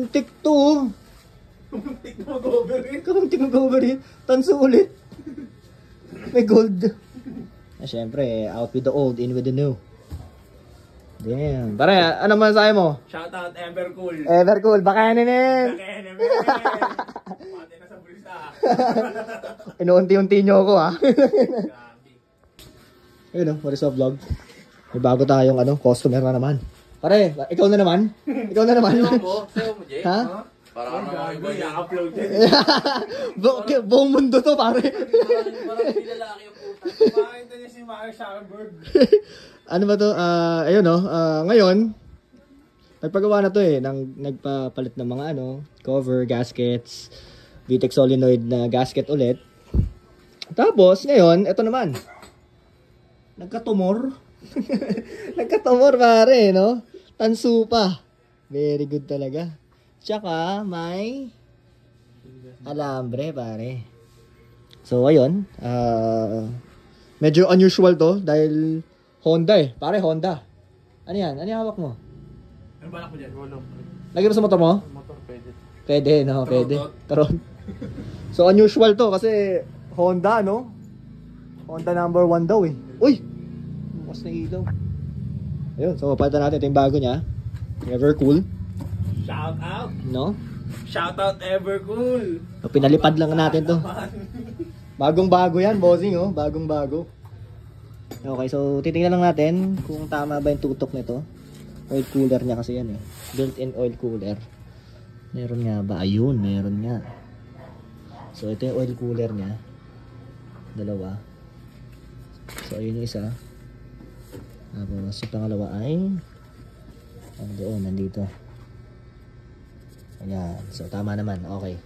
Muntik to. Kamuntik na mag-overheat. Kamuntik na mag-overheat. Tanso ulit. May gold. Siyempre, out with the old, in with the new. Damn. Pare, ano masasabi mo? Shoutout Evercool. Evercool, baka yan eh. Pati na sa bulsa. Inuunti-unti nyo ako ha. Ayun o, Marisol Vlog. May bago tayong customer na naman. Pare, ikaw na naman? Ikaw na naman? Sayo mo, Jay? Ha? Para ka naman iba i-upload din. Buong mundo to pare. Parang hindi lalaki yung puta. Pakita niya si Mark Zuckerberg. Ano ba to? Ayun o, ngayon, nagpagawa na to nagpapalit ng mga cover, gaskets, VTEC solenoid na gasket ulit. Tapos, ngayon, ito naman. Nagkatumor. Nagkatumor pare, no? Tansu pa. Very good talaga. Tsaka, may alambre pare. So, ayun. Medyo unusual to dahil Honda Pare, Honda. Ano yan? Ano yung hawak mo? Ano balak mo dyan? Lagi mo sa motor mo? Motor, pwede. Pwede, no? Pwede. Taron. So, unusual to kasi Honda, no? Honda number 1 daw eh. Uy! Mas na ilaw. Ayun, so palitan natin ito yung bago niya. Evercool. Shout out! No? Shout out Evercool! So, pinalipad lang natin to. Bagong bago yan, bossing oh. Bagong bago. Okay, so titingnan lang natin kung tama ba yung tutok nito. Oil cooler niya kasi yan eh. Built-in oil cooler. Meron nga ba? Ayun, meron nga. So ito yung oil cooler niya. Dalawa. So ayun yung isa. Tapos yung pangalawa ay doon, nandito. Ayan. So tama naman. Okay.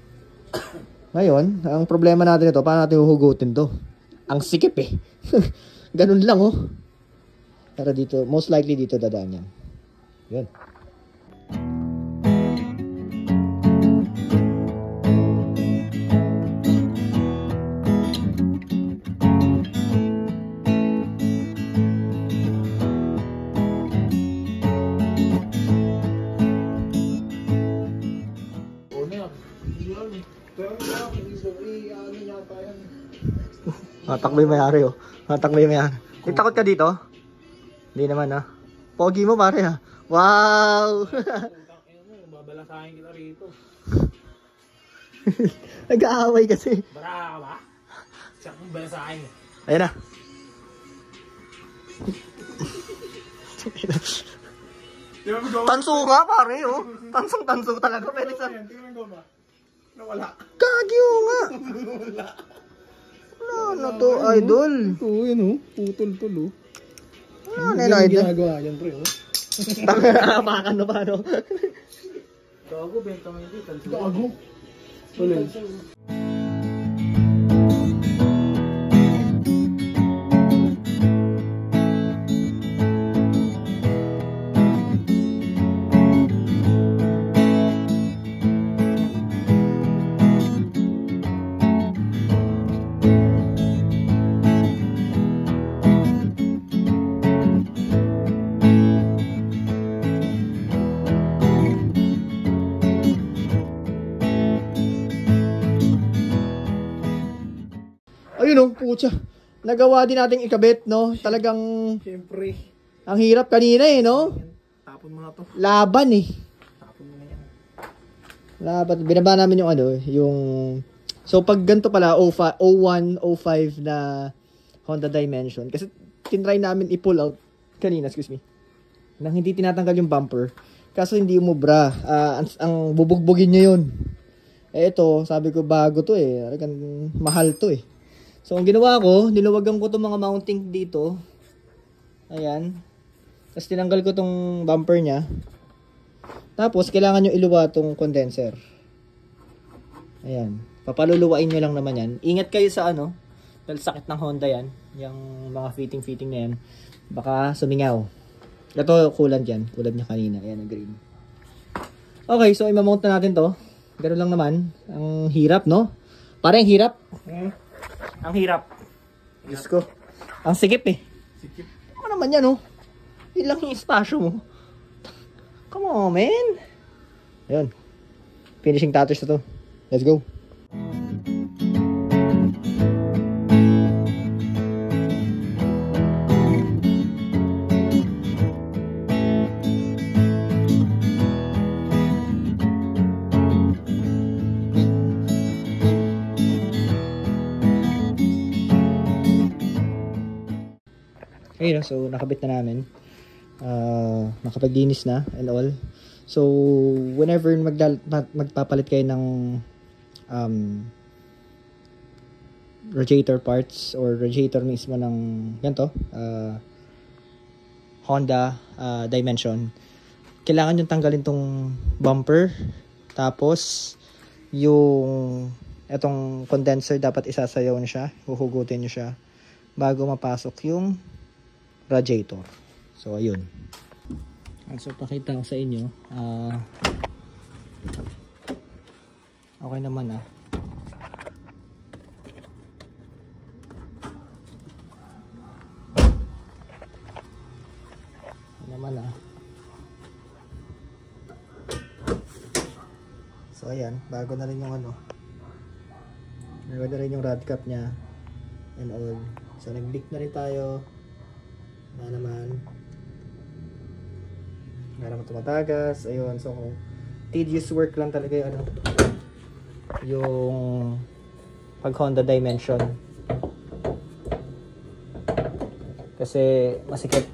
Ngayon, ang problema natin ito, paano natin huhugutin to? Ang sikip eh. Ganun lang oh. Pero dito, most likely dito dadaan yan. Yun. Matakbo yung mayari oh. Matakbo yung mayari. Yung takot ka dito? Hindi naman ah. Pogi mo pare ah. Wow! Babalasahin kita rito. Nag-aaway kasi. Bara ka ba? Siya kong balasahin eh. Ayan na. Tanso nga pare oh. Tansong-tanso talaga. Pwede sa... Tingnan ko ba? Nawala. Kagyo nga. Wala na to, idol. Oo, yun o. Putol-tulo. Ano na yun, idol? Ginagawa yan, pre. Makan na ba, no? Gago, benta mo hindi. Gago. Tuloy. Ayun oh, putya. Nagawa din nating ikabit, no? Talagang... Siyempre. Ang hirap kanina eh, no? Tapon mo na to. Laban eh. Tapon mo na yan. Laban. Binaba namin yung yung... So pag ganito pala, 01, 05 na Honda Dimension. Kasi tinry namin i-pull out kanina, excuse me. Nang hindi tinatanggal yung bumper. Kaso hindi umubra. Ang bubugbugin nyo yun. Eh ito, sabi ko bago to eh. Mahal to eh. So, ang ginawa ko, niluwagan ko itong mga mounting dito. Ayan. Tapos tinanggal ko itong bumper niya. Tapos, kailangan nyo iluwa itong condenser. Ayan. Papaluluwain nyo lang naman yan. Ingat kayo sa dahil sakit ng Honda yan. Yung mga fitting na yan. Baka sumingaw. Ito, coolant yan. Coolant niya kanina. Ayan, ang green. Okay, so i-mount na natin to. Ganun lang naman. Ang hirap, no? Parang hirap. Ang hirap. Diyos ko. Ang sikip eh. Sikip. Ano naman yan, oh? Ilang yung espasyo mo. Come on, man. Ayun. finishing touches na to. Let's go. Ayun, so nakabit na namin. Nakapaglinis na and all. So whenever magpapalit kayo ng radiator parts or radiator mismo ng ganito, Honda Dimension, kailangan yung tanggalin tong bumper, tapos yung etong condenser dapat isasayaw na siya, huhugutin nyo siya bago mapasok yung radiator. So ayun. So pakita ko sa inyo, okay naman So ayan, bago na rin yung bago na rin yung rod cap nya and all. So nag-leak na rin tayo na naman tumatagas. Ayun, so tedious work lang talaga yung pag Honda Dimension kasi masikip.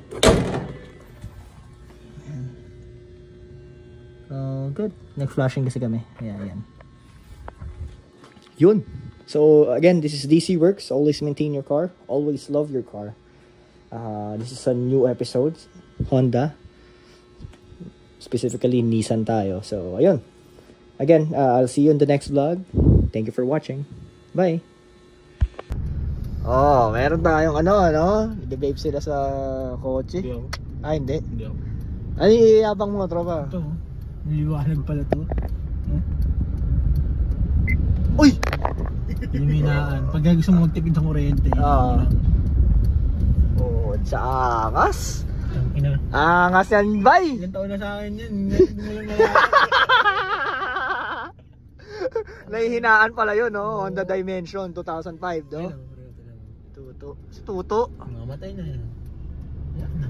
Good. Nag-flashing kasi kami. Ayan. Yun. So again, this is DC Works. Always maintain your car. Always love your car. This is a new episode. Honda. Specifically Nissan tayo. So ayun. Again, I'll see you in the next vlog. Thank you for watching. Bye. Oh, meron tayong i-vape sila sa kotse. Hindi ako. Hindi. Hindi ako. Ano iiyabang mo, tropa? Ito, niliwanag pala to. Uy! Iluminaan. Pag gusto mo magtipid ng kuryente. Sa angas. Ina. Angas yan, bay! Ilan taon na sa akin yan. Nahihinaan pala yun, no? Honda Dimension 2005, no? Tuto. Mamatay na yan. Yak na.